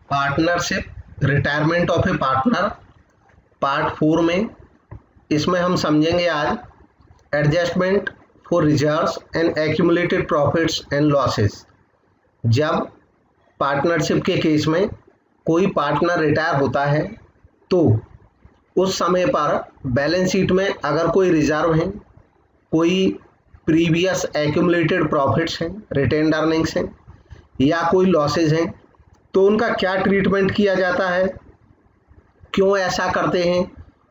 Partnership retirement of A partner part 4 में इसमें हम समझेंगे आज adjustment for reserves and accumulated profits and losses. जब पार्टनरशिप के केस में कोई पार्टनर रिटायर होता है तो उस समय पर बैलेंस शीट में अगर कोई रिजर्व हैं, कोई प्रीवियस एक्यूमुलेटेड प्रॉफिट्स हैं, रिटेन्ड अर्निंग्स हैं या कोई लॉसेज हैं तो उनका क्या ट्रीटमेंट किया जाता है, क्यों ऐसा करते हैं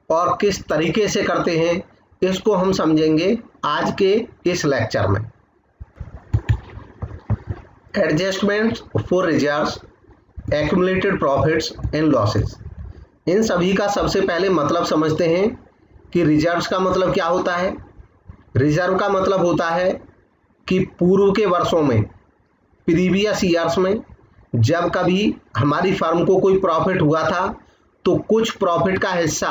और किस तरीके से करते हैं, इसको हम समझेंगे आज के इस लेक्चर में। Adjustments for reserves, accumulated profits and losses, इन सभी का सबसे पहले मतलब समझते हैं कि रिजर्व्स का मतलब क्या होता है। रिजर्व का मतलब होता है कि पूर्व के वर्षों में, प्रीवियस ईयर्स में जब कभी हमारी फर्म को कोई प्रॉफिट हुआ था तो कुछ प्रॉफिट का हिस्सा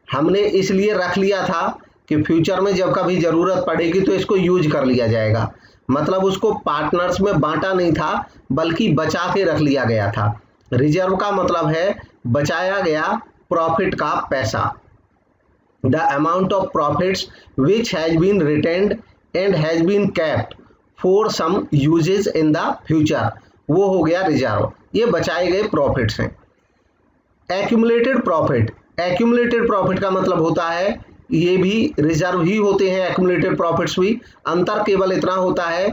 हमने इसलिए रख लिया था कि फ्यूचर में जब कभी ज़रूरत पड़ेगी तो इसको यूज कर लिया जाएगा। मतलब उसको पार्टनर्स में बांटा नहीं था बल्कि बचा के रख लिया गया था। रिजर्व का मतलब है बचाया गया प्रॉफिट का पैसा। The amount of profits which has been retained and has been kept for some uses in the future, वो हो गया रिजर्व। ये बचाए गए प्रॉफिट्स हैं। एक्यूमुलेटेड प्रॉफिट, एक्यूमुलेटेड प्रॉफिट का मतलब होता है ये भी रिजर्व ही होते हैं, एक्यूमुलेटेड प्रॉफिट्स भी। अंतर केवल इतना होता है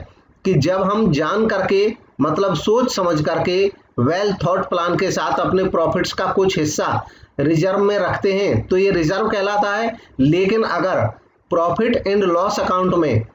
कि जब हम जान करके मतलब सोच समझ करके वेल थॉट प्लान के साथ अपने प्रॉफिट्स का कुछ हिस्सा रिजर्व में रखते हैं तो ये रिजर्व कहलाता है। लेकिन अगर प्रॉफिट एंड लॉस अकाउंट में,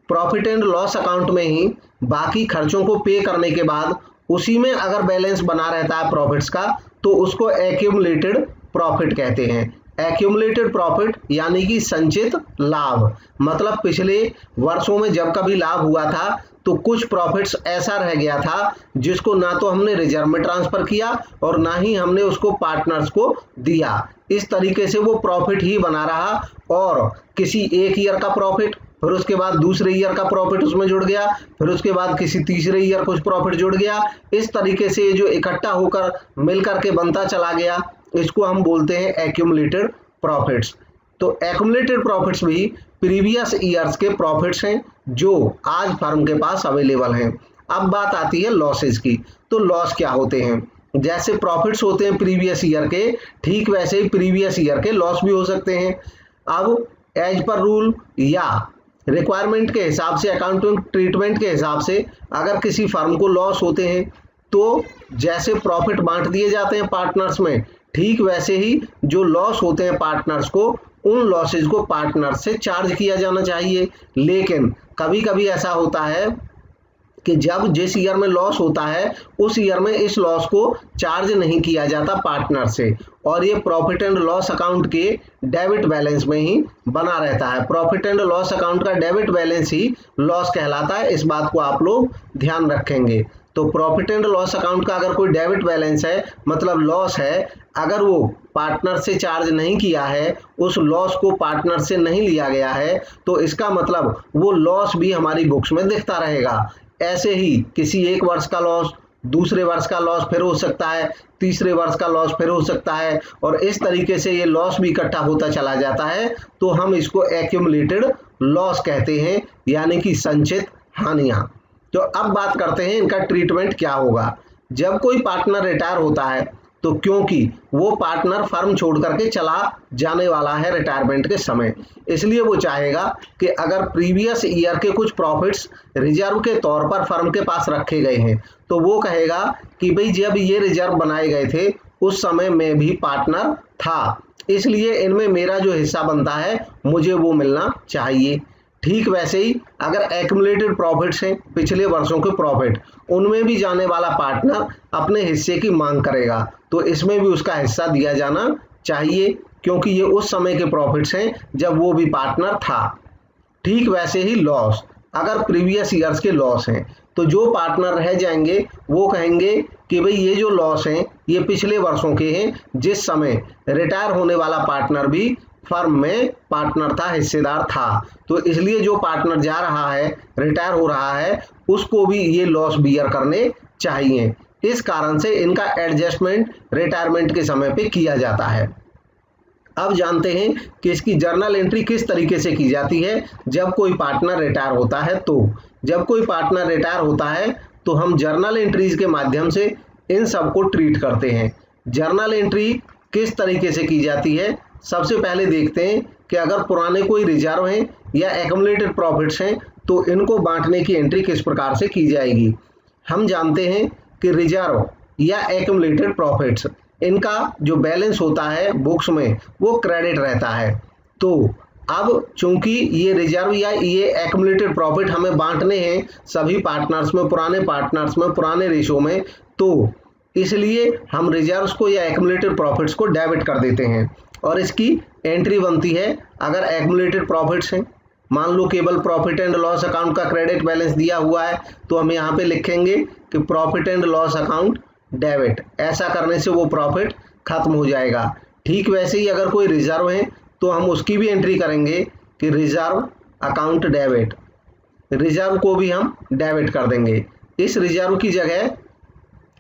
प्रॉफिट एंड लॉस अकाउंट में ही बाकी खर्चों को पे करने के बाद उसी में अगर बैलेंस बना रहता है प्रॉफिट्स का तो उसको एक्यूमुलेटेड प्रॉफिट कहते हैं। एक्यूमुलेटेड प्रॉफिट यानी कि संचित लाभ, मतलब पिछले वर्षों में जब कभी लाभ हुआ था तो कुछ प्रॉफिट्स ऐसा रह गया था जिसको ना तो हमने रिजर्व में ट्रांसफर किया और ना ही हमने उसको पार्टनर्स को दिया। इस तरीके से वो प्रॉफिट ही बना रहा और किसी एक ईयर का प्रॉफिट, फिर उसके बाद दूसरे ईयर का प्रॉफिट उसमें जुड़ गया, फिर उसके बाद किसी तीसरे ईयर कुछ प्रॉफिट जुड़ गया। इस तरीके से जो इकट्ठा होकर मिल करके बनता चला गया इसको हम बोलते हैं एक्यूमुलेटेड प्रॉफिट्स। तो एक्यूमुलेटेड प्रॉफिट्स भी प्रीवियस ईयर्स के प्रॉफिट्स हैं जो आज फर्म के पास अवेलेबल हैं। अब बात आती है लॉसेज की। तो लॉस क्या होते हैं? जैसे प्रॉफिट्स होते हैं प्रीवियस ईयर के, ठीक वैसे ही प्रीवियस ईयर के लॉस भी हो सकते हैं। अब एज पर रूल या रिक्वायरमेंट के हिसाब से, अकाउंटिंग ट्रीटमेंट के हिसाब से अगर किसी फर्म को लॉस होते हैं तो जैसे प्रॉफिट बांट दिए जाते हैं पार्टनर्स में, ठीक वैसे ही जो लॉस होते हैं पार्टनर्स को, उन लॉसेज को पार्टनर्स से चार्ज किया जाना चाहिए। लेकिन कभी कभी ऐसा होता है कि जब जिस ईयर में लॉस होता है उस ईयर में इस लॉस को चार्ज नहीं किया जाता पार्टनर से और ये प्रॉफिट एंड लॉस अकाउंट के डेबिट बैलेंस में ही बना रहता है। प्रॉफिट एंड लॉस अकाउंट का डेबिट बैलेंस ही लॉस कहलाता है। इस बात को आप लोग ध्यान रखेंगे। तो प्रॉफिट एंड लॉस अकाउंट का अगर कोई डेबिट बैलेंस है मतलब लॉस है, अगर वो पार्टनर से चार्ज नहीं किया है, उस लॉस को पार्टनर से नहीं लिया गया है तो इसका मतलब वो लॉस भी हमारी बुक्स में दिखता रहेगा। ऐसे ही किसी एक वर्ष का लॉस, दूसरे वर्ष का लॉस फिर हो सकता है, तीसरे वर्ष का लॉस फिर हो सकता है और इस तरीके से ये लॉस भी इकट्ठा होता चला जाता है तो हम इसको एक्यूमुलेटेड लॉस कहते हैं, यानी कि संचित हानियां। तो अब बात करते हैं इनका ट्रीटमेंट क्या होगा। जब कोई पार्टनर रिटायर होता है तो क्योंकि वो पार्टनर फर्म छोड़ करके चला जाने वाला है रिटायरमेंट के समय, इसलिए वो चाहेगा कि अगर प्रीवियस ईयर के कुछ प्रॉफिट्स रिजर्व के तौर पर फर्म के पास रखे गए हैं तो वो कहेगा कि भाई जब ये रिजर्व बनाए गए थे उस समय में भी पार्टनर था, इसलिए इनमें मेरा जो हिस्सा बनता है मुझे वो मिलना चाहिए। ठीक वैसे ही अगर एक्यूमुलेटेड प्रॉफिट्स हैं, पिछले वर्षों के प्रॉफिट, उनमें भी जाने वाला पार्टनर अपने हिस्से की मांग करेगा तो इसमें भी उसका हिस्सा दिया जाना चाहिए क्योंकि ये उस समय के प्रॉफिट्स हैं जब वो भी पार्टनर था। ठीक वैसे ही लॉस, अगर प्रीवियस ईयर्स के लॉस हैं तो जो पार्टनर रह जाएंगे वो कहेंगे कि भाई ये जो लॉस हैं ये पिछले वर्षों के हैं जिस समय रिटायर होने वाला पार्टनर भी फर्म में पार्टनर था, हिस्सेदार था, तो इसलिए जो पार्टनर जा रहा है, रिटायर हो रहा है, उसको भी ये लॉस बियर करने चाहिए। इस कारण से इनका एडजस्टमेंट रिटायरमेंट के समय पे किया जाता है। अब जानते हैं कि इसकी जर्नल एंट्री किस तरीके से की जाती है जब कोई पार्टनर रिटायर होता है। तो जब कोई पार्टनर रिटायर होता है तो हम जर्नल एंट्रीज के माध्यम से इन सब को ट्रीट करते हैं। जर्नल एंट्री किस तरीके से की जाती है, सबसे पहले देखते हैं कि अगर पुराने कोई रिजर्व हैं या एक्युमुलेटेड प्रॉफिट्स हैं तो इनको बांटने की एंट्री किस प्रकार से की जाएगी। हम जानते हैं कि रिजर्व या एक्युमुलेटेड प्रॉफिट्स, इनका जो बैलेंस होता है बुक्स में वो क्रेडिट रहता है। तो अब चूंकि ये रिजर्व या ये एक्युमुलेटेड प्रॉफिट हमें बांटने हैं सभी पार्टनर्स में, पुराने पार्टनर्स में, पुराने रेशो में, तो इसलिए हम रिजर्व्स को या एक्युमुलेटेड प्रॉफिट्स को डेबिट कर देते हैं और इसकी एंट्री बनती है। अगर एक्युमुलेटेड प्रॉफिट्स हैं, मान लो केवल प्रॉफिट एंड लॉस अकाउंट का क्रेडिट बैलेंस दिया हुआ है तो हम यहाँ पे लिखेंगे कि profit and loss account debit. ऐसा करने से वो प्रॉफिट खत्म हो जाएगा। ठीक वैसे ही अगर कोई रिजर्व है तो हम उसकी भी एंट्री करेंगे कि रिजर्व अकाउंट डेबिट, रिजर्व को भी हम डेबिट कर देंगे। इस रिजर्व की जगह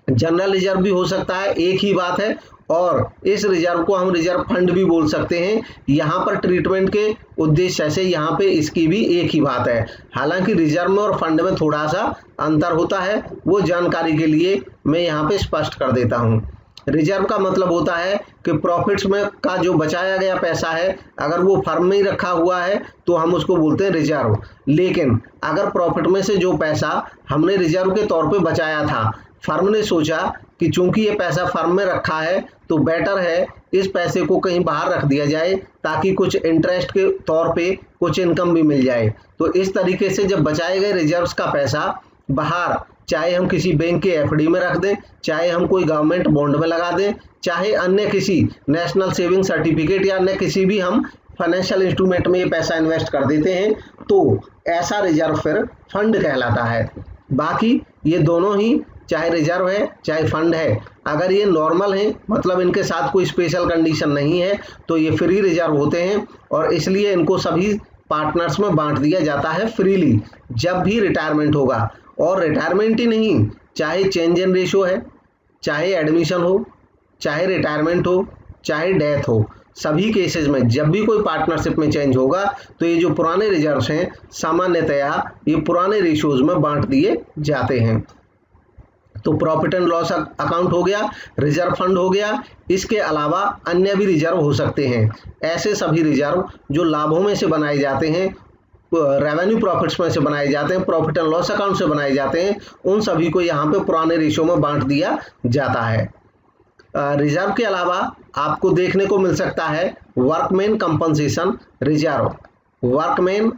जनरल रिजर्व भी हो सकता है, एक ही बात है, और इस रिजर्व को हम रिजर्व फंड भी बोल सकते हैं। यहाँ पर ट्रीटमेंट के उद्देश्य से यहाँ पे इसकी भी एक ही बात है। हालांकि रिजर्व में और फंड में थोड़ा सा अंतर होता है, वो जानकारी के लिए मैं यहाँ पे स्पष्ट कर देता हूँ। रिजर्व का मतलब होता है कि प्रॉफिट्स में का जो बचाया गया पैसा है अगर वो फर्म में ही रखा हुआ है तो हम उसको बोलते हैं रिजर्व। लेकिन अगर प्रॉफिट में से जो पैसा हमने रिजर्व के तौर पे बचाया था, फर्म ने सोचा कि चूंकि ये पैसा फर्म में रखा है तो बेटर है इस पैसे को कहीं बाहर रख दिया जाए ताकि कुछ इंटरेस्ट के तौर पे कुछ इनकम भी मिल जाए। तो इस तरीके से जब बचाए गए रिजर्व्स का पैसा बाहर, चाहे हम किसी बैंक के एफडी में रख दें, चाहे हम कोई गवर्नमेंट बॉन्ड में लगा दें, चाहे अन्य किसी नेशनल सेविंग सर्टिफिकेट या अन्य किसी भी हम फाइनेंशियल इंस्ट्रूमेंट में ये पैसा इन्वेस्ट कर देते हैं, तो ऐसा रिजर्व फिर फंड कहलाता है। बाकी ये दोनों ही, चाहे रिजर्व है चाहे फंड है, अगर ये नॉर्मल है मतलब इनके साथ कोई स्पेशल कंडीशन नहीं है तो ये फ्री रिजर्व होते हैं और इसलिए इनको सभी पार्टनर्स में बांट दिया जाता है फ्रीली जब भी रिटायरमेंट होगा। और रिटायरमेंट ही नहीं, चाहे चेंज इन रेशो है, चाहे एडमिशन हो, चाहे रिटायरमेंट हो, चाहे डेथ हो, सभी केसेस में जब भी कोई पार्टनरशिप में चेंज होगा तो ये जो पुराने रिजर्व्स हैं सामान्यतया ये पुराने रेशियोज में बांट दिए जाते हैं। तो प्रॉफिट एंड लॉस अकाउंट हो गया, रिजर्व फंड हो गया, इसके अलावा अन्य भी रिजर्व हो सकते हैं। ऐसे सभी रिजर्व जो लाभों में से बनाए जाते हैं, रेवेन्यू प्रॉफिट्स में से बनाए जाते हैं, प्रॉफिट एंड लॉस अकाउंट से बनाए जाते हैं, उन सभी को यहाँ पे पुराने रेशियो में बांट दिया जाता है। रिजर्व के अलावा आपको देखने को मिल सकता है workman compensation reserve, workman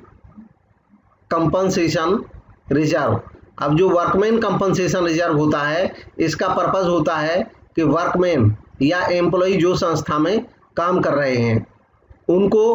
compensation reserve. अब जो वर्कमैन कंपनसेशन रिजर्व होता है इसका पर्पस होता है कि वर्कमैन या एम्प्लॉय जो संस्था में काम कर रहे हैं उनको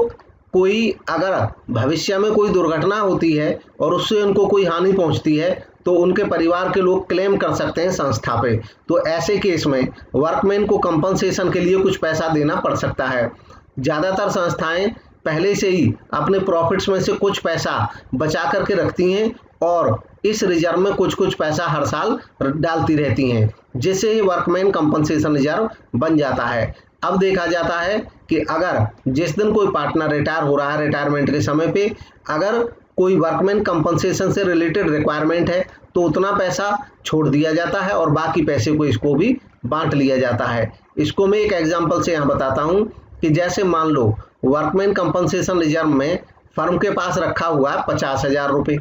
कोई अगर भविष्य में कोई दुर्घटना होती है और उससे उनको कोई हानि पहुंचती है तो उनके परिवार के लोग क्लेम कर सकते हैं संस्था पे। तो ऐसे केस में वर्कमैन को कंपनसेशन के लिए कुछ पैसा देना पड़ सकता है। ज़्यादातर संस्थाएं पहले से ही अपने प्रॉफिट्स में से कुछ पैसा बचा करके रखती हैं और इस रिजर्व में कुछ कुछ पैसा हर साल डालती रहती हैं, जिससे ही वर्कमैन कंपनसेशन रिजर्व बन जाता है। अब देखा जाता है कि अगर जिस दिन कोई पार्टनर रिटायर हो रहा है रिटायरमेंट के समय पे अगर कोई वर्कमैन कंपनसेशन से रिलेटेड रिक्वायरमेंट है तो उतना पैसा छोड़ दिया जाता है और बाकी पैसे को इसको भी बांट लिया जाता है। इसको मैं एक एग्जांपल से यहाँ बताता हूँ कि जैसे मान लो वर्कमैन कंपनसेशन रिजर्व में फर्म के पास रखा हुआ है 50,000 रुपये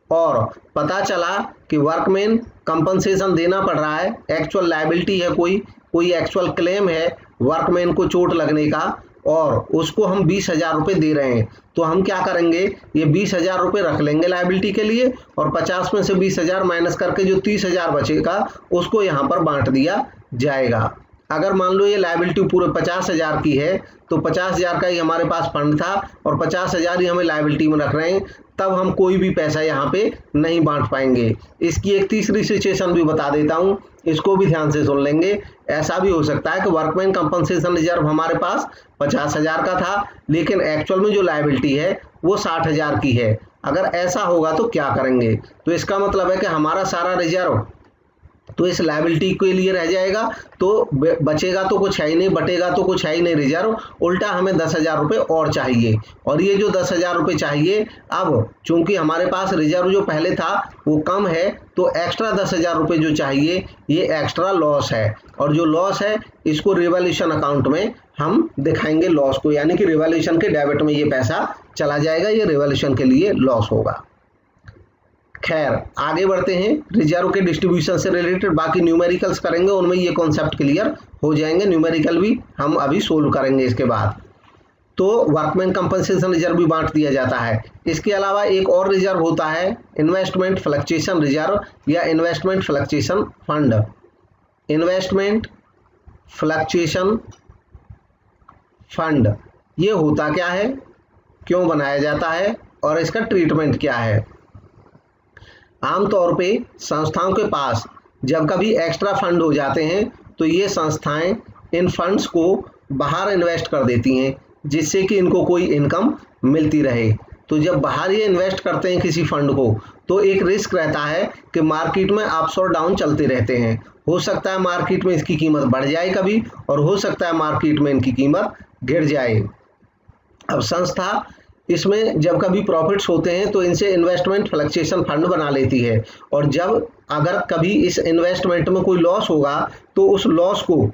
और पता चला कि वर्कमैन कंपनसेशन देना पड़ रहा है, एक्चुअल लायबिलिटी है, कोई एक्चुअल क्लेम है वर्कमैन को चोट लगने का और उसको हम 20,000 रुपये दे रहे हैं। तो हम क्या करेंगे, ये 20,000 रुपये रख लेंगे लायबिलिटी के लिए और 50 में से 20,000 माइनस करके जो 30,000 बचेगा उसको यहाँ पर बांट दिया जाएगा। अगर मान लो ये लायबिलिटी पूरे 50,000 की है तो 50,000 का ही हमारे पास फंड था और 50,000 ही हमें लायबिलिटी में रख रहे हैं, तब हम कोई भी पैसा यहाँ पे नहीं बांट पाएंगे। इसकी एक तीसरी सिचुएशन भी बता देता हूँ, इसको भी ध्यान से सुन लेंगे। ऐसा भी हो सकता है कि वर्कमैन कंपनसेशन रिजर्व हमारे पास 50,000 का था लेकिन एक्चुअल में जो लायबिलिटी है वो 60,000 की है। अगर ऐसा होगा तो क्या करेंगे, तो इसका मतलब है कि हमारा सारा रिजर्व तो इस लायबिलिटी के लिए रह जाएगा, तो बचेगा तो कुछ है ही नहीं, बटेगा तो कुछ है ही नहीं रिजर्व, उल्टा हमें 10,000 रुपये और चाहिए। और ये जो 10,000 रुपये चाहिए, अब चूंकि हमारे पास रिजर्व जो पहले था वो कम है, तो एक्स्ट्रा 10,000 रुपये जो चाहिए ये एक्स्ट्रा लॉस है, और जो लॉस है इसको रिवैल्यूएशन अकाउंट में हम दिखाएंगे लॉस को, यानी कि रिवैल्यूएशन के डेबिट में ये पैसा चला जाएगा, ये रिवैल्यूएशन के लिए लॉस होगा। खैर आगे बढ़ते हैं, रिजर्व के डिस्ट्रीब्यूशन से रिलेटेड बाकी न्यूमेरिकल्स करेंगे, उनमें ये कॉन्सेप्ट क्लियर हो जाएंगे, न्यूमेरिकल भी हम अभी सोल्व करेंगे इसके बाद। तो वर्कमैन कंपनसेशन रिजर्व भी बांट दिया जाता है। इसके अलावा एक और रिजर्व होता है इन्वेस्टमेंट फ्लक्चुएशन रिजर्व या investment fluctuation fund. Investment fluctuation fund ये होता क्या है, क्यों बनाया जाता है और इसका ट्रीटमेंट क्या है। आमतौर पे संस्थाओं के पास जब कभी एक्स्ट्रा फंड हो जाते हैं तो ये संस्थाएं इन फंड्स को बाहर इन्वेस्ट कर देती हैं, जिससे कि इनको कोई इनकम मिलती रहे। तो जब बाहर ये इन्वेस्ट करते हैं किसी फंड को, तो एक रिस्क रहता है कि मार्केट में अप्स और डाउन चलते रहते हैं। हो सकता है मार्केट में इसकी कीमत बढ़ जाए कभी, और हो सकता है मार्केट में इनकी कीमत गिर जाए। अब संस्था इसमें जब कभी प्रॉफिट्स होते हैं तो इनसे इन्वेस्टमेंट फ्लक्चुएशन फंड बना लेती है, और जब अगर कभी इस इन्वेस्टमेंट में कोई लॉस होगा तो उस लॉस को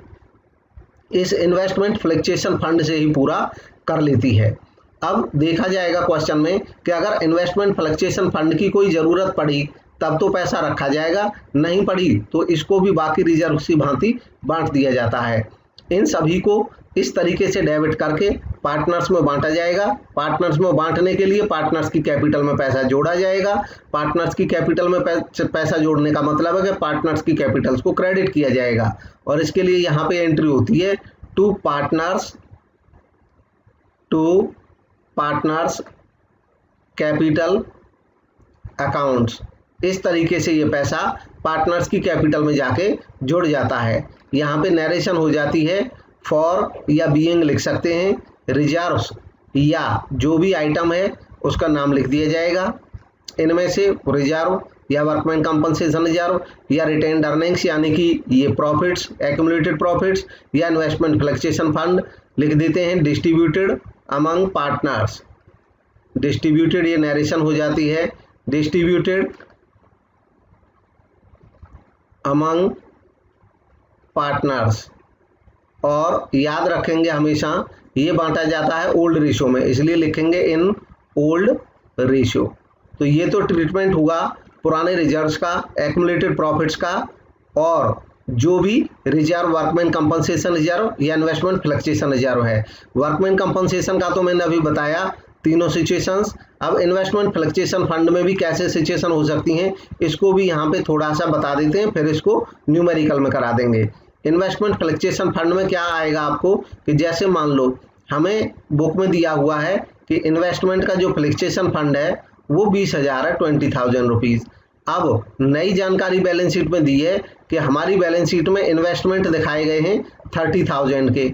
इस इन्वेस्टमेंट फ्लक्चुएशन फंड से ही पूरा कर लेती है। अब देखा जाएगा क्वेश्चन में कि अगर इन्वेस्टमेंट फ्लक्चुएशन फंड की कोई ज़रूरत पड़ी तब तो पैसा रखा जाएगा, नहीं पड़ी तो इसको भी बाकी रिजर्व की भांति बांट दिया जाता है। इन सभी को इस तरीके से डेबिट करके पार्टनर्स में बांटा जाएगा। पार्टनर्स में बांटने के लिए पार्टनर्स की कैपिटल में पैसा जोड़ा जाएगा। पार्टनर्स की कैपिटल में पैसा जोड़ने का मतलब है कि पार्टनर्स की कैपिटल्स को क्रेडिट किया जाएगा, और इसके लिए यहाँ पे एंट्री होती है टू पार्टनर्स कैपिटल अकाउंट्स। इस तरीके से ये पैसा पार्टनर्स की कैपिटल में जाके जुड़ जाता है। यहाँ पे नरेशन हो जाती है, फॉर या बीइंग लिख सकते हैं, रिजर्व्स या जो भी आइटम है उसका नाम लिख दिया जाएगा। इनमें से रिजर्व या वर्कमैन कंपनसेशन रिजर्व या रिटेन्ड अर्निंग्स यानी कि ये प्रॉफिट्स, एक्यूमुलेटेड प्रॉफिट्स या इन्वेस्टमेंट फ्लक्चुएशन फंड लिख देते हैं। डिस्ट्रीब्यूटेड अमंग पार्टनर्स, डिस्ट्रीब्यूटेड ये नरेशन हो जाती है, डिस्ट्रीब्यूटेड अमंग पार्टनर्स। और याद रखेंगे हमेशा ये बांटा जाता है ओल्ड रेशियो में, इसलिए लिखेंगे इन ओल्ड रेशियो। तो ये तो ट्रीटमेंट हुआ पुराने रिजर्व्स का, एक्यूमुलेटेड प्रॉफिट्स का, और जो भी रिजर्व वर्कमैन कंपनसेशन रिजर्व या इन्वेस्टमेंट फ्लक्चुएशन रिजर्व है। वर्कमैन कंपनसेशन का तो मैंने अभी बताया तीनों सिचुएशंस। अब इन्वेस्टमेंट फ्लक्चुएशन फंड में भी कैसे सिचुएशन हो सकती हैं इसको भी यहाँ पे थोड़ा सा बता देते हैं, फिर इसको न्यूमेरिकल में करा देंगे। इन्वेस्टमेंट फ्लक्चुएशन फंड में क्या आएगा आपको कि जैसे मान लो हमें बुक में दिया हुआ है कि इन्वेस्टमेंट का जो फ्लक्चुएशन फंड है वो 20,000 है, 20,000 रुपीज़। अब नई जानकारी बैलेंस शीट में दी है कि हमारी बैलेंस शीट में इन्वेस्टमेंट दिखाए गए हैं 30,000 के,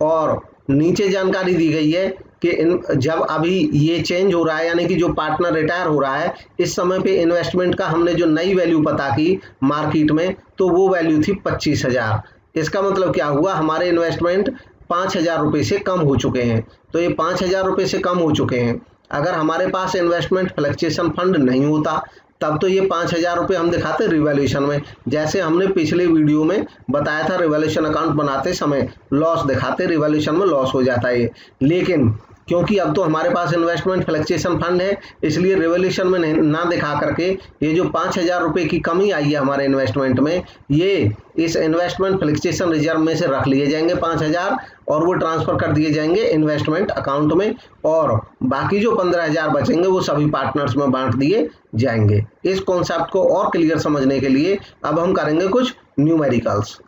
और नीचे जानकारी दी गई है कि जब अभी ये चेंज हो रहा है यानी कि जो पार्टनर रिटायर हो रहा है इस समय पे इन्वेस्टमेंट का हमने जो नई वैल्यू पता की मार्केट में तो वो वैल्यू थी 25,000। इसका मतलब क्या हुआ, हमारे इन्वेस्टमेंट 5,000 रुपये से कम हो चुके हैं। तो ये 5,000 रुपये से कम हो चुके हैं। अगर हमारे पास इन्वेस्टमेंट फ्लक्चुएशन फंड नहीं होता तब तो ये 5,000 रुपये हम दिखाते रिवैल्यूएशन में, जैसे हमने पिछले वीडियो में बताया था रिवैल्यूएशन अकाउंट बनाते समय लॉस दिखाते, रिवैल्यूएशन में लॉस हो जाता है। लेकिन क्योंकि अब तो हमारे पास इन्वेस्टमेंट फ्लक्चुएशन फंड है इसलिए रिवैल्यूएशन में ना दिखा करके ये जो 5,000 रुपये की कमी आई है हमारे इन्वेस्टमेंट में, ये इस इन्वेस्टमेंट फ्लक्चुएशन रिजर्व में से रख लिए जाएंगे 5,000 और वो ट्रांसफ़र कर दिए जाएंगे इन्वेस्टमेंट अकाउंट में, और बाकी जो 15,000 बचेंगे वो सभी पार्टनर्स में बांट दिए जाएंगे। इस कॉन्सेप्ट को और क्लियर समझने के लिए अब हम करेंगे कुछ न्यूमेरिकल्स।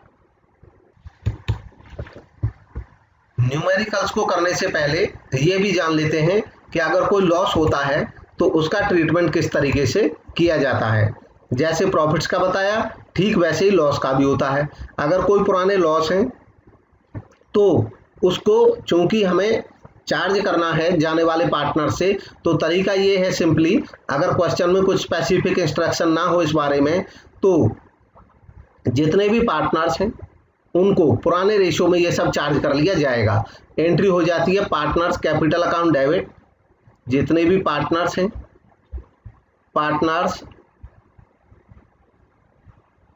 न्यूमेरिकल्स को करने से पहले ये भी जान लेते हैं कि अगर कोई लॉस होता है तो उसका ट्रीटमेंट किस तरीके से किया जाता है। जैसे प्रॉफिट्स का बताया ठीक वैसे ही लॉस का भी होता है। अगर कोई पुराने लॉस हैं तो उसको चूंकि हमें चार्ज करना है जाने वाले पार्टनर से, तो तरीका ये है सिंपली, अगर क्वेश्चन में कुछ स्पेसिफिक इंस्ट्रक्शन ना हो इस बारे में तो जितने भी पार्टनर्स हैं उनको पुराने रेशियो में ये सब चार्ज कर लिया जाएगा। एंट्री हो जाती है पार्टनर्स कैपिटल अकाउंट डेबिट, जितने भी पार्टनर्स हैं partners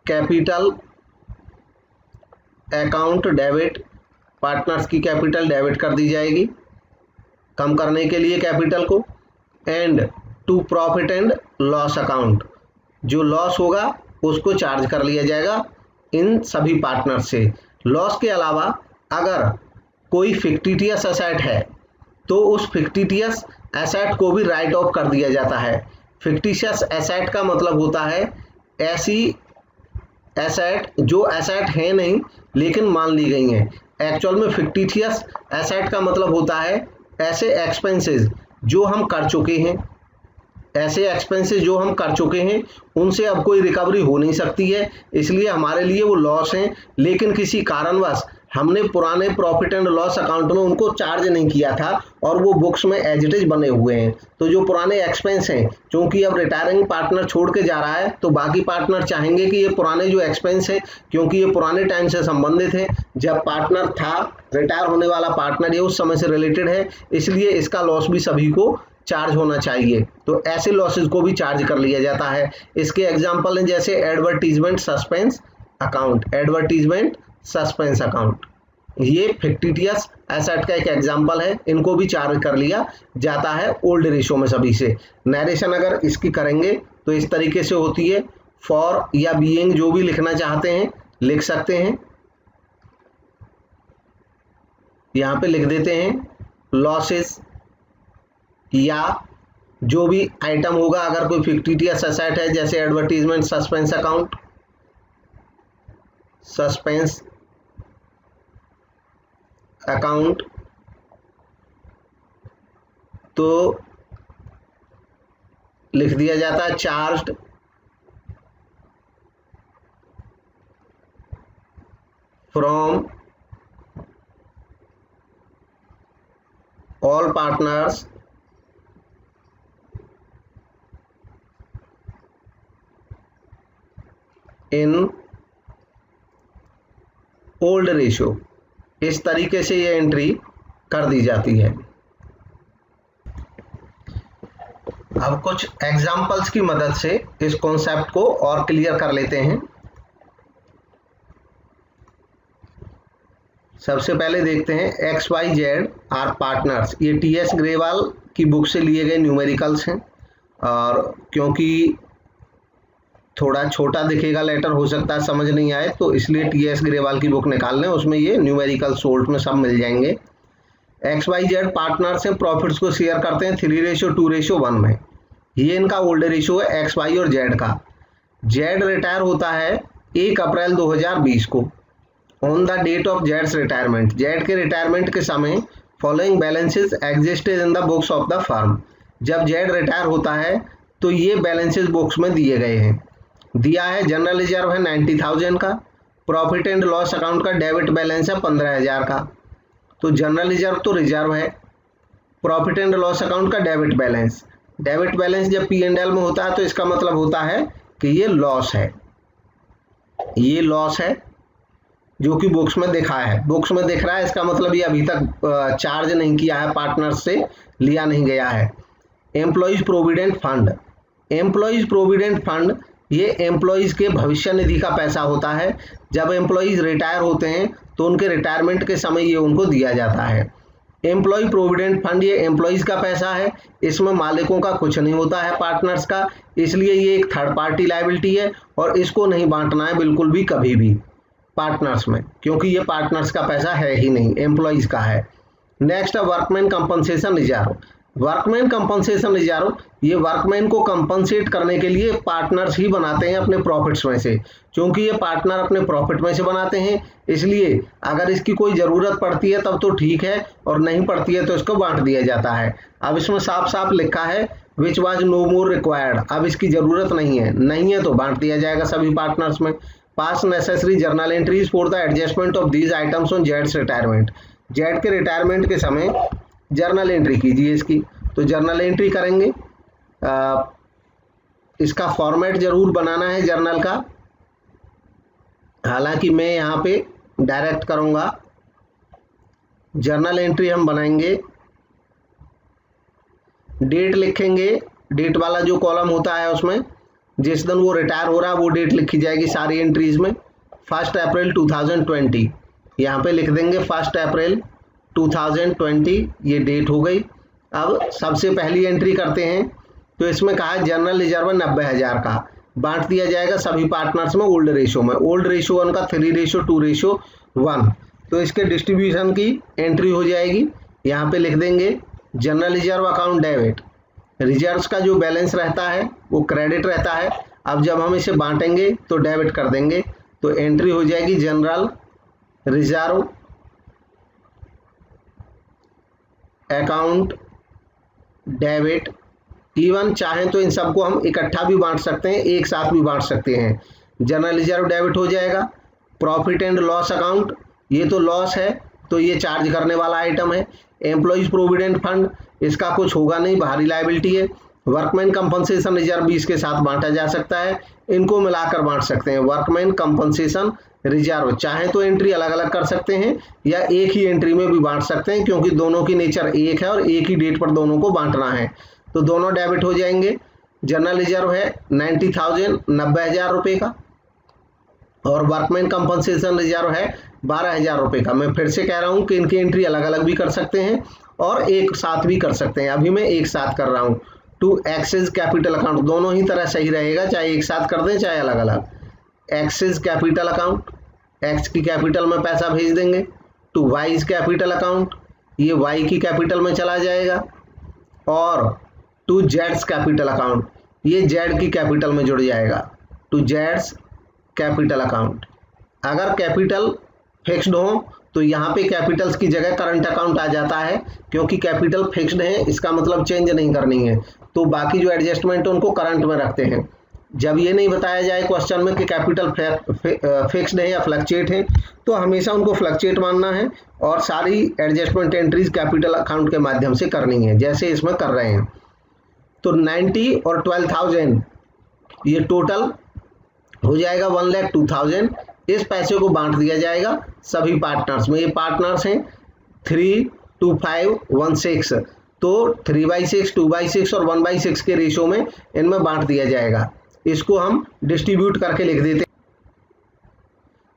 capital account debit, partners की कैपिटल डेबिट कर दी जाएगी कम करने के लिए कैपिटल को। And to profit and loss account, जो लॉस होगा उसको चार्ज कर लिया जाएगा इन सभी पार्टनर से। लॉस के अलावा अगर कोई फिक्टिटियस एसेट है तो उस फिक्टिटियस एसेट को भी राइट ऑफ कर दिया जाता है। फिक्टिशियस एसेट का मतलब होता है ऐसी एसेट जो एसेट है नहीं लेकिन मान ली गई हैं। एक्चुअल में फिक्टिशियस एसेट का मतलब होता है ऐसे एक्सपेंसेस जो हम कर चुके हैं, ऐसे एक्सपेंसेस जो हम कर चुके हैं उनसे अब कोई रिकवरी हो नहीं सकती है, इसलिए हमारे लिए वो लॉस हैं, लेकिन किसी कारणवश हमने पुराने प्रॉफिट एंड लॉस अकाउंट में उनको चार्ज नहीं किया था और वो बुक्स में एज इट इज बने हुए हैं। तो जो पुराने एक्सपेंस हैं, क्योंकि अब रिटायरिंग पार्टनर छोड़ के जा रहा है तो बाकी पार्टनर चाहेंगे कि ये पुराने जो एक्सपेंस हैं, क्योंकि ये पुराने टाइम से संबंधित है, जब पार्टनर था, रिटायर होने वाला पार्टनर ये उस समय से रिलेटेड है, इसलिए इसका लॉस भी सभी को चार्ज होना चाहिए। तो ऐसे लॉसेस को भी चार्ज कर लिया जाता है। इसके एग्जांपल हैं जैसे advertisement suspense account, advertisement suspense account, ये फिक्टिटियस एसेट का एक एग्जांपल है, इनको भी चार्ज कर लिया जाता है ओल्ड रेशियो में सभी से। नरेशन अगर इसकी करेंगे तो इस तरीके से होती है, फॉर या बीइंग जो भी लिखना चाहते हैं लिख सकते हैं, यहाँ पे लिख देते हैं लॉसेस या जो भी आइटम होगा। अगर कोई फिक्टिटियस एसेट है जैसे advertisement suspense account, suspense account, तो लिख दिया जाता है charged from all partners in old ratio. इस तरीके से ये एंट्री कर दी जाती है। अब कुछ एग्जाम्पल्स की मदद से इस कॉन्सेप्ट को और क्लियर कर लेते हैं। सबसे पहले देखते हैं XYZ आर पार्टनर्स, ये TS ग्रेवाल की बुक से लिए गए न्यूमेरिकल्स हैं, और क्योंकि थोड़ा छोटा दिखेगा लेटर, हो सकता है समझ नहीं आए, तो इसलिए TS ग्रेवाल की बुक निकाल लें, उसमें ये न्यूमेरिकल सोल्ट में सब मिल जाएंगे। XYZ पार्टनर्स हैं, प्रॉफिट्स को शेयर करते हैं 3:2:1 में। ये इनका ओल्ड रेशियो है XY और Z का। Z रिटायर होता है 1 अप्रैल 2020 को, ऑन द डेट ऑफ जेड्स रिटायरमेंट। जेड के रिटायरमेंट के समय following balances existed in the books of the firm. जब जेड रिटायर होता है तो ये बैलेंसेस बुक्स में दिए गए हैं। दिया है जनरल रिजर्व है 90,000 का, प्रॉफिट एंड लॉस अकाउंट का डेबिट बैलेंस है 15,000 का। तो जनरल रिजर्व तो रिजर्व है, प्रॉफिट एंड लॉस अकाउंट का डेबिट बैलेंस जब P&L में होता है तो इसका मतलब होता है कि ये लॉस है, ये लॉस है जो कि बुक्स में दिखा है, बुक्स में दिख रहा है, इसका मतलब ये अभी तक चार्ज नहीं किया है, पार्टनर्स से लिया नहीं गया है। Employees provident fund, employees provident fund ये एम्प्लॉइज के भविष्य निधि का पैसा होता है। जब एम्प्लॉइज रिटायर होते हैं तो उनके रिटायरमेंट के समय ये उनको दिया जाता है। एम्प्लॉय प्रोविडेंट फंड ये एम्प्लॉइज का पैसा है, इसमें मालिकों का कुछ नहीं होता है, पार्टनर्स का, इसलिए ये एक थर्ड पार्टी लायबिलिटी है और इसको नहीं बांटना है बिल्कुल भी कभी भी पार्टनर्स में, क्योंकि ये पार्टनर्स का पैसा है ही नहीं, एम्प्लॉइज का है। नेक्स्ट है workman compensation reserve. Workman compensation reserve ये वर्कमैन को कंपनसेट करने के लिए पार्टनर्स ही बनाते हैं अपने प्रॉफिट्स में से, क्योंकि ये पार्टनर अपने प्रॉफिट में से बनाते हैं, इसलिए अगर इसकी कोई ज़रूरत पड़ती है तब तो ठीक है और नहीं पड़ती है तो इसको बांट दिया जाता है। अब इसमें साफ साफ लिखा है which was no more required, अब इसकी ज़रूरत नहीं है तो बांट दिया जाएगा सभी पार्टनर्स में। पास necessary journal entries for the adjustment of these items on Jades retirement. Z के रिटायरमेंट के समय जर्नल एंट्री कीजिए इसकी, तो जर्नल एंट्री करेंगे, इसका फॉर्मेट जरूर बनाना है जर्नल का, हालांकि मैं यहाँ पे डायरेक्ट करूँगा, जर्नल एंट्री हम बनाएंगे, डेट लिखेंगे, डेट वाला जो कॉलम होता है उसमें जिस दिन वो रिटायर हो रहा है वो डेट लिखी जाएगी सारी एंट्रीज में। 1 अप्रैल 2020 यहाँ पे लिख देंगे 1 अप्रैल 2020, ये डेट हो गई। अब सबसे पहली एंट्री करते हैं, तो इसमें कहा है जनरल रिजर्व 90,000 का बांट दिया जाएगा सभी पार्टनर्स में ओल्ड रेशो में। ओल्ड रेशो उनका 3:2:1, तो इसके डिस्ट्रीब्यूशन की एंट्री हो जाएगी। यहाँ पे लिख देंगे general reserve account debit, reserves का जो बैलेंस रहता है वो क्रेडिट रहता है। अब जब हम इसे बांटेंगे तो डेबिट कर देंगे, तो एंट्री हो जाएगी general reserve account debit. Even चाहें तो इन सबको हम इकट्ठा भी बांट सकते हैं, एक साथ भी बांट सकते हैं। जनरल रिजर्व डेबिट हो जाएगा। प्रॉफिट एंड लॉस अकाउंट, ये तो लॉस है तो ये चार्ज करने वाला आइटम है। एम्प्लॉइज प्रोविडेंट फंड, इसका कुछ होगा नहीं, बाहरी लायबिलिटी है। वर्कमैन कंपनसेशन रिजर्व भी इसके साथ बांटा जा सकता है, इनको मिलाकर बांट सकते हैं। वर्कमैन कंपनसेशन रिजर्व चाहे तो एंट्री अलग अलग कर सकते हैं या एक ही एंट्री में भी बांट सकते हैं, क्योंकि दोनों की नेचर एक है और एक ही डेट पर दोनों को बांटना है, तो दोनों डेबिट हो जाएंगे। जनरल रिजर्व है 90,000 90,000 रुपये का, और वर्कमैन कंपनसेशन रिजर्व है 12,000 रुपये का। मैं फिर से कह रहा हूँ कि इनकी एंट्री अलग अलग भी कर सकते हैं और एक साथ भी कर सकते हैं, अभी मैं एक साथ कर रहा हूँ। टू एक्सेस कैपिटल अकाउंट, दोनों ही तरह सही रहेगा, चाहे एक साथ कर दें चाहे अलग अलग। एक्सेस कैपिटल अकाउंट, एक्स की कैपिटल में पैसा भेज देंगे। टू वाईज कैपिटल अकाउंट, ये वाई की कैपिटल में चला जाएगा। और टू जेड्स कैपिटल अकाउंट, ये जेड की कैपिटल में जुड़ जाएगा। टू जेड्स कैपिटल अकाउंट, अगर कैपिटल फिक्स्ड हो तो यहाँ पे कैपिटल्स की जगह करंट अकाउंट आ जाता है, क्योंकि कैपिटल फिक्स्ड है, इसका मतलब चेंज नहीं करनी है, तो बाकी जो एडजस्टमेंट है उनको करंट में रखते हैं। जब ये नहीं बताया जाए क्वेश्चन में कि कैपिटल फिक्स्ड है या फ्लक्चुएट है, तो हमेशा उनको फ्लक्चुएट मानना है और सारी एडजस्टमेंट एंट्रीज कैपिटल अकाउंट के माध्यम से करनी है, जैसे इसमें कर रहे हैं। तो 90 और 12,000 ये टोटल हो जाएगा 1,02,000। इस पैसे को बांट दिया जाएगा सभी पार्टनर्स में। ये पार्टनर्स हैं 3 2 5 1 6, तो 3/6 2/6 और 1/6 के रेशो में इनमें बांट दिया जाएगा। इसको हम डिस्ट्रीब्यूट करके लिख देते हैं।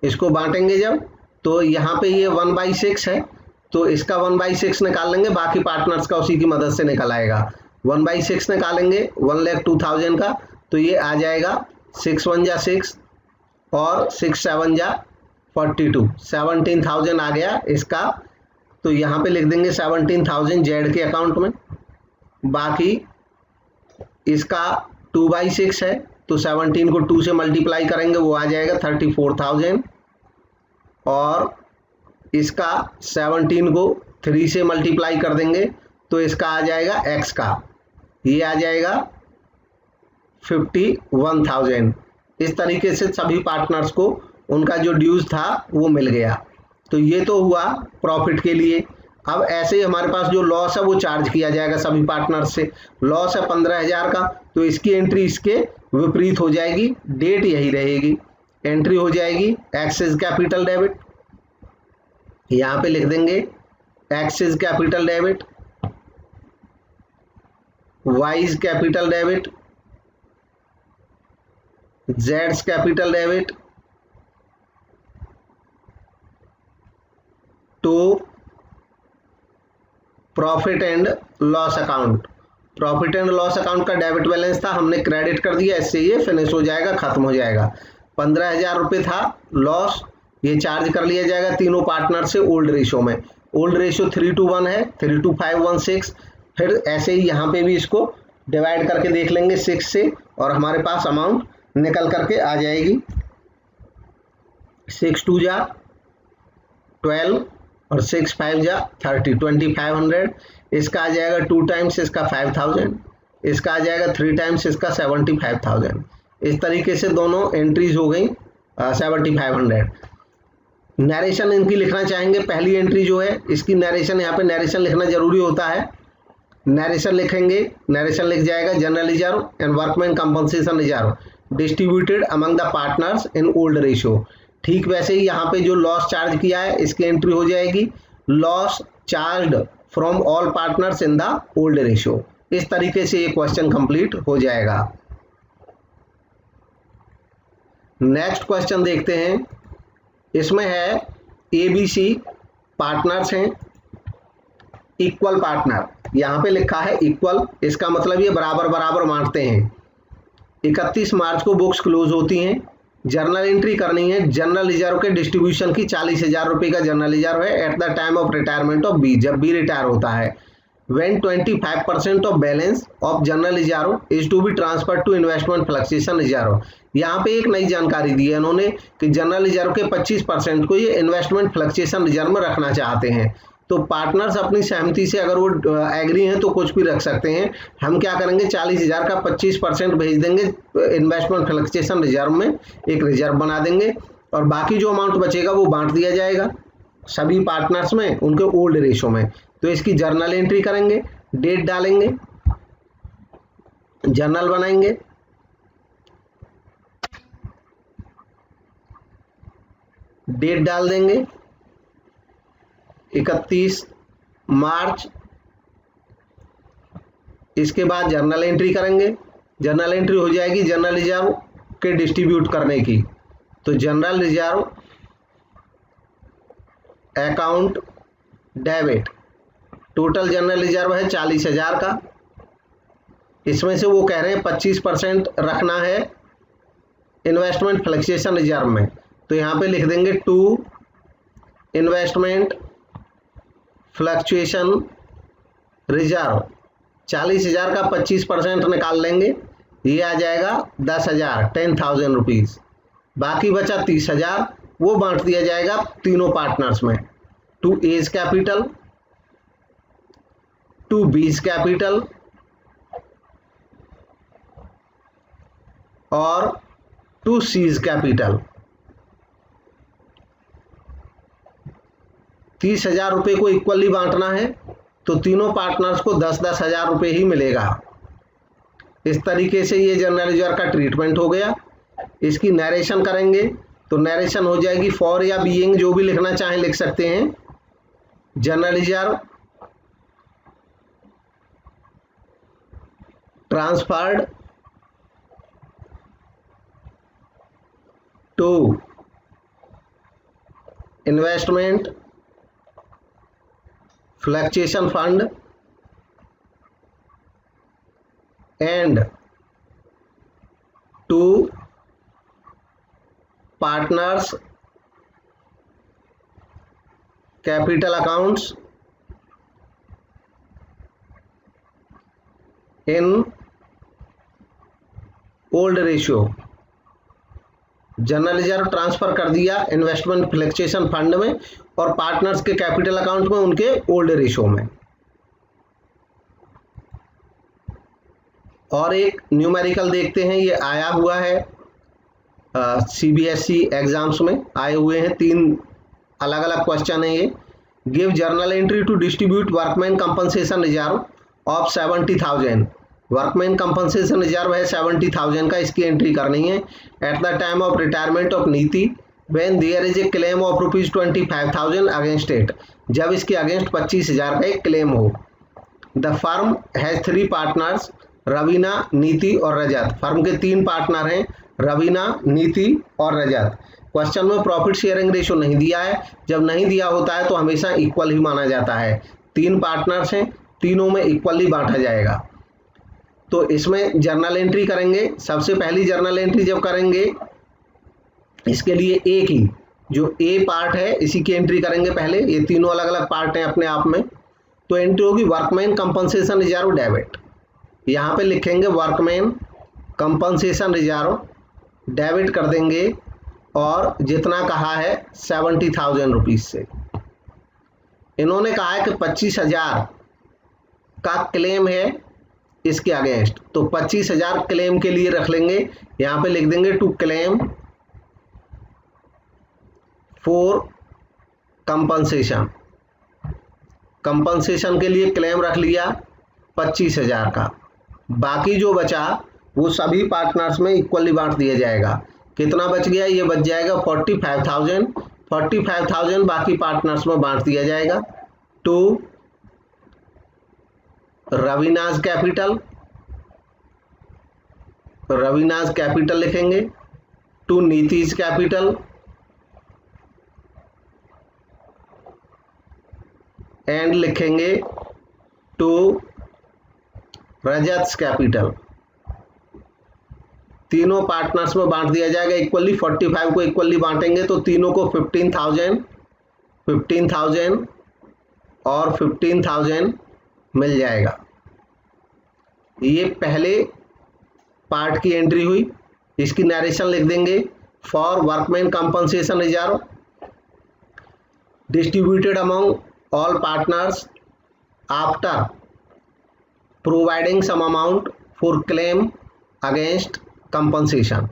इसको बांटेंगे जब, तो यहाँ पे ये 1/6 है, तो इसका 1/6 निकाल लेंगे, बाकी पार्टनर्स का उसी की मदद से निकल आएगा। 1/6 निकालेंगे 1,02,000 का, तो ये आ जाएगा 6 1 जा 6 और 6 7 जा 42, 17,000 आ गया इसका। तो यहाँ पे लिख देंगे 17,000 जेड के अकाउंट में। बाकी इसका 2/6 है, तो 17 को 2 से मल्टीप्लाई करेंगे, वो आ जाएगा 34,000। और इसका 17 को 3 से मल्टीप्लाई कर देंगे, तो इसका आ जाएगा x का, ये आ जाएगा 51,000। इस तरीके से सभी पार्टनर्स को उनका जो ड्यूज था वो मिल गया। तो ये तो हुआ प्रॉफिट के लिए। अब ऐसे ही हमारे पास जो लॉस है वो चार्ज किया जाएगा सभी पार्टनर्स से। लॉस है 15,000 का, तो इसकी एंट्री इसके विपरीत हो जाएगी, डेट यही रहेगी। एंट्री हो जाएगी एक्सेस कैपिटल डेबिट, यहाँ पे लिख देंगे X's capital debit, Y's capital debit, जेड्स capital debit, to profit and loss account. Profit and loss account का डेबिट बैलेंस था, हमने क्रेडिट कर दिया, इससे ये फिनिश हो जाएगा, खत्म हो जाएगा। 15,000 रुपये था लॉस, ये चार्ज कर लिया जाएगा तीनों पार्टनर से ओल्ड रेशो में। ओल्ड रेशो 3:1 है, 3:5:1:6। फिर ऐसे ही यहाँ पे भी इसको डिवाइड करके देख लेंगे 6 से, और हमारे पास अमाउंट निकल करके आ जाएगी 6 2 जा 12 और 6 5 जा 30, 2,500। इसका आ जाएगा 2 टाइम्स इसका 5,000, इसका आ जाएगा 3 टाइम्स इसका 75,000। इस तरीके से दोनों एंट्रीज हो गई 7,500। नरेशन इनकी लिखना चाहेंगे। पहली एंट्री जो है इसकी नरेशन, यहाँ पे नरेशन लिखना जरूरी होता है। नरेशन लिखेंगे, नरेशन लिख जाएगा general reserve and workman compensation reserve distributed among the partners in old ratio. ठीक वैसे ही यहाँ पे जो लॉस चार्ज किया है इसकी एंट्री हो जाएगी loss charged from all partners in the old ratio. इस तरीके से ये क्वेश्चन कंप्लीट हो जाएगा। नेक्स्ट क्वेश्चन देखते हैं। इसमें है ABC पार्टनर्स हैं, इक्वल पार्टनर, यहाँ पे लिखा है इक्वल, इसका मतलब ये बराबर बराबर बांटते हैं। 31 मार्च को बुक्स क्लोज होती हैं, जर्नल एंट्री करनी है। जनरल रिजर्व के डिस्ट्रीब्यूशन की 40,000 रुपये का जनरल रिजर्व है at the time of retirement of B, जब बी रिटायर होता है। When 25% of balance of general reserve is to be transfer to investment fluctuation reserve. यहाँ पे एक नई जानकारी दी है इन्होंने कि जनरल रिजर्व के 25% को ये इन्वेस्टमेंट फ्लक्चुएशन रिजर्व में रखना चाहते हैं। तो पार्टनर्स अपनी सहमति से अगर वो एग्री हैं तो कुछ भी रख सकते हैं। हम क्या करेंगे, 40,000 का 25% भेज देंगे इन्वेस्टमेंट फ्लक्चुएशन रिजर्व में, एक रिजर्व बना देंगे और बाकी जो अमाउंट बचेगा वो बांट दिया जाएगा सभी पार्टनर्स में उनके ओल्ड रेशो में। तो इसकी जर्नल एंट्री करेंगे, डेट डालेंगे, जर्नल बनाएंगे, डेट डाल देंगे 31 मार्च। इसके बाद जर्नल एंट्री करेंगे, जर्नल एंट्री हो जाएगी जनरल रिजर्व के डिस्ट्रीब्यूट करने की। तो general reserve account debit, total general reserve है 40,000 का, इसमें से वो कह रहे हैं 25% रखना है इन्वेस्टमेंट फ्लक्चुएशन रिजर्व में। तो यहाँ पे लिख देंगे टू इन्वेस्टमेंट फ्लक्चुएशन रिजर्व। 40,000 का 25% निकाल लेंगे, ये आ जाएगा 10,000, 10,000 रुपीज़। बाकी बचा 30,000, वो बांट दिया जाएगा तीनों पार्टनर्स में, to A's capital, to B's capital और टू सीज कैपिटल। 30,000 रुपये को इक्वली बांटना है तो तीनों पार्टनर्स को 10-10 हज़ार रुपये ही मिलेगा। इस तरीके से ये जनरल रिजर्व का ट्रीटमेंट हो गया। इसकी नरेशन करेंगे तो नरेशन हो जाएगी फॉर या बीइंग, जो भी लिखना चाहें लिख सकते हैं। General reserve transferred to investment fluctuation fund and to partners capital accounts in old ratio. General reserve transfer कर दिया इन्वेस्टमेंट फ्लक्चुएशन फंड में और पार्टनर्स के कैपिटल अकाउंट में उनके ओल्ड रेशियो में। और एक न्यूमेरिकल देखते हैं, ये आया हुआ है CBSE एग्जाम्स में आए हुए हैं, 3 अलग अलग क्वेश्चन है ये। Give journal entry to distribute workman compensation reserve of 70,000। Workman compensation reserve है 70,000 का, इसकी एंट्री करनी है at the time of retirement of Niti when there is a claim of ₹25,000 against it, जब इसके अगेंस्ट 25,000 का एक क्लेम हो। The firm has 3 partners Raveena, Niti और रजत। फर्म के 3 पार्टनर हैं, रवीना, नीति और रजत। क्वेश्चन में प्रॉफिट शेयरिंग रेशो नहीं दिया है, जब नहीं दिया होता है तो हमेशा इक्वल ही माना जाता है। 3 पार्टनर्स हैं, तीनों में इक्वली बांटा जाएगा। तो इसमें जर्नल एंट्री करेंगे। सबसे पहली जर्नल एंट्री जब करेंगे इसके लिए एक ही जो ए पार्ट है इसी की एंट्री करेंगे पहले। ये तीनों अलग अलग पार्ट हैं अपने आप में। तो एंट्री होगी वर्कमैन कंपनसेशन रिजर्व डेबिट। यहाँ पे लिखेंगे वर्कमैन कंपनसेशन रिजर्व डेबिट कर देंगे और जितना कहा है 70,000 रुपीज़ से। इन्होंने कहा है कि 25,000 का क्लेम है इसके अगेंस्ट, तो 25,000 क्लेम के लिए रख लेंगे। यहाँ पे लिख देंगे to claim for compensation. Compensation के लिए क्लेम रख लिया 25,000 का। बाकी जो बचा वो सभी पार्टनर्स में इक्वली बांट दिया जाएगा। कितना बच गया, ये बच जाएगा 45,000। 45,000 बाकी पार्टनर्स में बांट दिया जाएगा। टू रवीनाज कैपिटल, रवीनाज कैपिटल लिखेंगे। टू नीतीश कैपिटल एंड लिखेंगे टू रजत कैपिटल। तीनों पार्टनर्स में बांट दिया जाएगा इक्वली। 45 को इक्वली बांटेंगे तो तीनों को 15,000 और 15,000 मिल जाएगा। ये पहले पार्ट की एंट्री हुई। इसकी नरेशन लिख देंगे। For workman compensation reserve distributed among all partners after providing some amount for claim against compensation।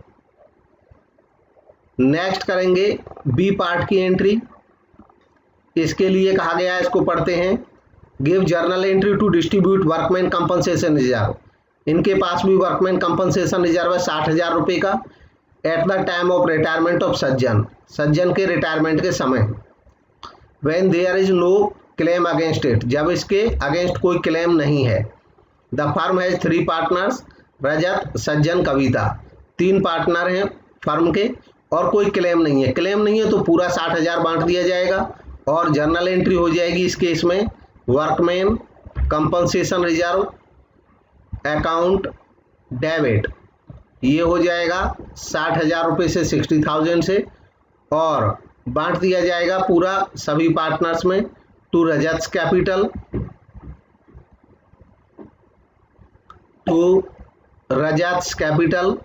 Next करेंगे बी पार्ट की एंट्री। इसके लिए कहा गया है, इसको पढ़ते हैं। Give journal entry to distribute workman compensation reserve. इनके पास भी वर्कमैन कंपनसेशन रिजर्व है 60,000 रुपये का। Eight the time of retirement of सज्जन, सज्जन के रिटायरमेंट के समय। When there is no claim against it, जब इसके अगेंस्ट कोई क्लेम नहीं है। The firm has 3 partners, Rajat, Sajjan, Kavita. 3 partner हैं फर्म के और कोई क्लेम नहीं है। क्लेम नहीं है तो पूरा 60,000 बांट दिया जाएगा और जर्नल एंट्री हो जाएगी इस केस में workman compensation reserve account debit. ये हो जाएगा 60,000 रुपये से 60,000 से और बांट दिया जाएगा पूरा सभी पार्टनर्स में। To Rajat capital, to Rajat capital,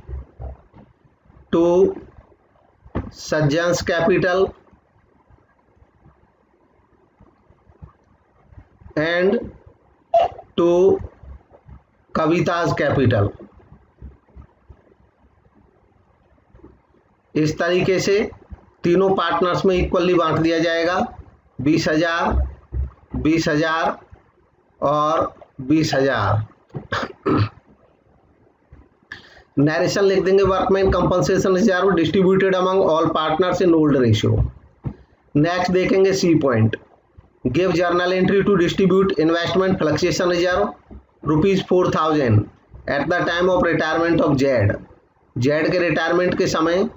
to Sajjan capital and to Kavita's capital. इस तरीके से तीनों पार्टनर्स में इक्वली बांट दिया जाएगा। 20,000, 20,000 और 20,000। नरेशन लिख देंगे workman compensation reserve distributed among all partners in old ratio. Next देखेंगे C point. Give journal entry to distribute investment fluctuation reserve ₹4,000 at the time of retirement of Z. Z के retirement के समय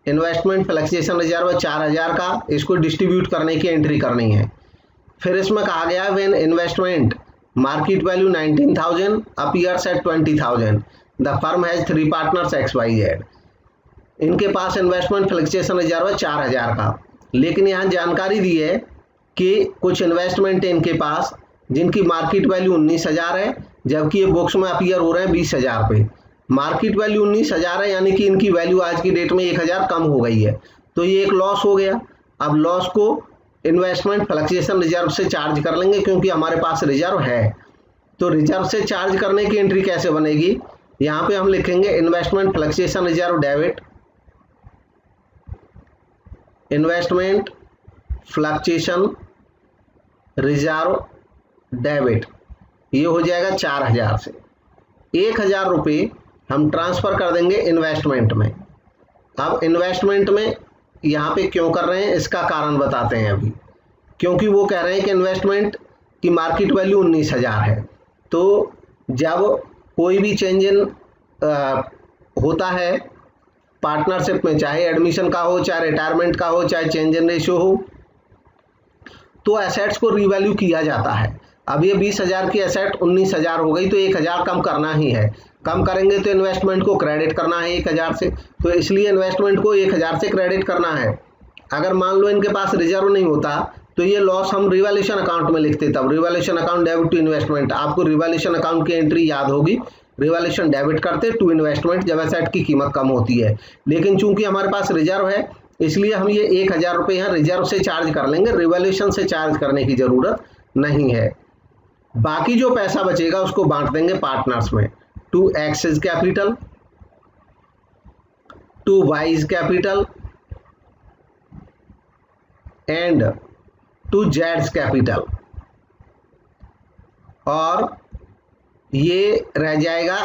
investment fluctuation reserve 4,000 का, इसको distribute करने की entry करनी है। फिर इसमें कहा गया when investment market value 19,000 appears eight 20,000 the firm has 3 partners XYZ। इनके पास इन्वेस्टमेंट फ्लक्चुएशन रिजर्व है 4,000 का, लेकिन यहाँ जानकारी दी है कि कुछ इन्वेस्टमेंट है इनके पास जिनकी मार्केट वैल्यू 19,000 है, जबकि ये बुक्स में अपीयर हो रहे हैं 20,000 पे। मार्केट वैल्यू 19,000 है, यानी कि इनकी वैल्यू आज की डेट में 1,000 कम हो गई है, तो ये एक लॉस हो गया। अब लॉस को इन्वेस्टमेंट फ्लक्चुएशन रिजर्व से चार्ज कर लेंगे क्योंकि हमारे पास रिजर्व है। तो रिजर्व से चार्ज करने की एंट्री कैसे बनेगी, यहाँ पे हम लिखेंगे investment fluctuation reserve debit, investment fluctuation reserve debit. ये हो जाएगा 4,000 से 1,000 रुपये हम ट्रांसफ़र कर देंगे इन्वेस्टमेंट में। अब इन्वेस्टमेंट में यहाँ पे क्यों कर रहे हैं इसका कारण बताते हैं अभी। क्योंकि वो कह रहे हैं कि इन्वेस्टमेंट की मार्केट वैल्यू 19,000 है, तो जब कोई भी चेंज इन होता है पार्टनरशिप में, चाहे एडमिशन का हो, चाहे रिटायरमेंट का हो, चाहे चेंज इन रेशियो हो, तो एसेट्स को रीवैल्यू किया जाता है। अब ये 20,000 की एसेट 19,000 हो गई, तो 1,000 कम करना ही है। कम करेंगे तो इन्वेस्टमेंट को क्रेडिट करना है 1,000 से, तो इसलिए इन्वेस्टमेंट को 1,000 से क्रेडिट करना है। अगर मान लो इनके पास रिजर्व नहीं होता तो ये लॉस हम रिवैल्यूएशन अकाउंट में लिखते, तब revaluation account debit to investment. आपको रिवैल्यूएशन अकाउंट की एंट्री याद होगी, रिवैल्यूएशन डेबिट करते टू इन्वेस्टमेंट जब एसेट की कीमत कम होती है। लेकिन चूंकि हमारे पास रिजर्व है इसलिए हम ये 1,000 रुपये यहाँ रिजर्व से चार्ज कर लेंगे, रिवैल्यूएशन से चार्ज करने की जरूरत नहीं है। बाकी जो पैसा बचेगा उसको बांट देंगे पार्टनर्स में। To X's capital, to Y's capital and to जेड्स कैपिटल, और ये रह जाएगा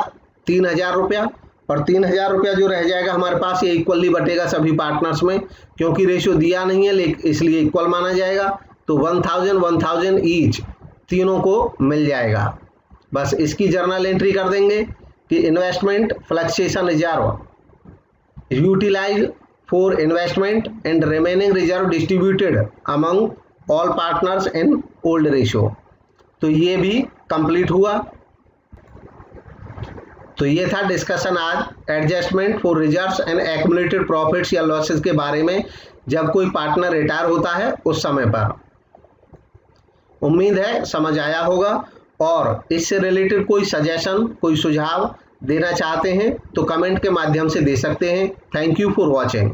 3,000 रुपया। और 3000 रुपया जो रह जाएगा हमारे पास ये इक्वली बटेगा सभी पार्टनर्स में, क्योंकि रेशियो दिया नहीं है इसलिए इक्वल माना जाएगा। तो 1000 ईच तीनों को मिल जाएगा। बस इसकी जर्नल एंट्री कर देंगे कि investment fluctuation reserve utilise for investment and remaining reserve distributed among all partners in old ratio. तो ये भी कंप्लीट हुआ। तो ये था डिस्कशन आज adjustment for reserves and accumulated profits या लॉसेस के बारे में, जब कोई पार्टनर रिटायर होता है उस समय पर। उम्मीद है समझ आया होगा, और इससे रिलेटेड कोई सजेशन, कोई सुझाव देना चाहते हैं तो कमेंट के माध्यम से दे सकते हैं। Thank you for watching.